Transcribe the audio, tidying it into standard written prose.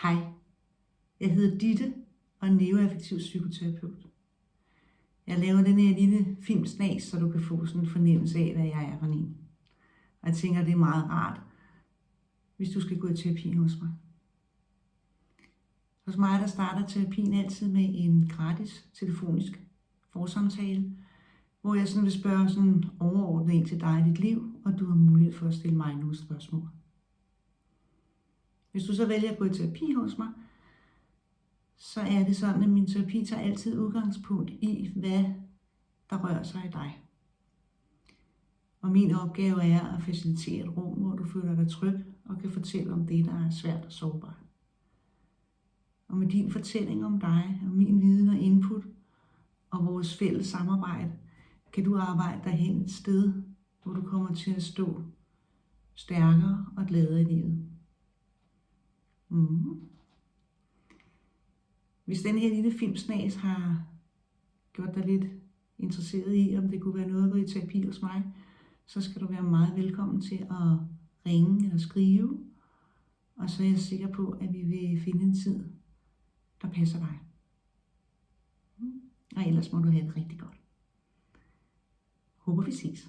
Hej, jeg hedder Ditte og er neuroaffektiv psykoterapeut. Jeg laver den her lille filmsnas, så du kan få sådan en fornemmelse af, hvad jeg er for en. Og jeg tænker, det er meget rart, hvis du skal gå i terapi hos mig. Hos mig der starter terapien altid med en gratis telefonisk forsamtale, hvor jeg sådan vil spørge sådan overordnet ind til dig i dit liv, og du har mulighed for at stille mig nogle spørgsmål. Hvis du så vælger at gå i terapi hos mig, så er det sådan, at min terapi tager altid udgangspunkt i, hvad der rører sig i dig. Og min opgave er at facilitere et rum, hvor du føler dig tryg og kan fortælle om det, der er svært og sårbart. Og med din fortælling om dig, og min viden og input, og vores fælles samarbejde, kan du arbejde dig hen et sted, hvor du kommer til at stå stærkere og gladere i livet. Hvis den her lille filmsnas har gjort dig lidt interesseret i, om det kunne være noget at gå i terapi hos mig, så skal du være meget velkommen til at ringe eller skrive. Og så er jeg sikker på, at vi vil finde en tid, der passer dig. Og ellers må du have det rigtig godt. Håber vi ses.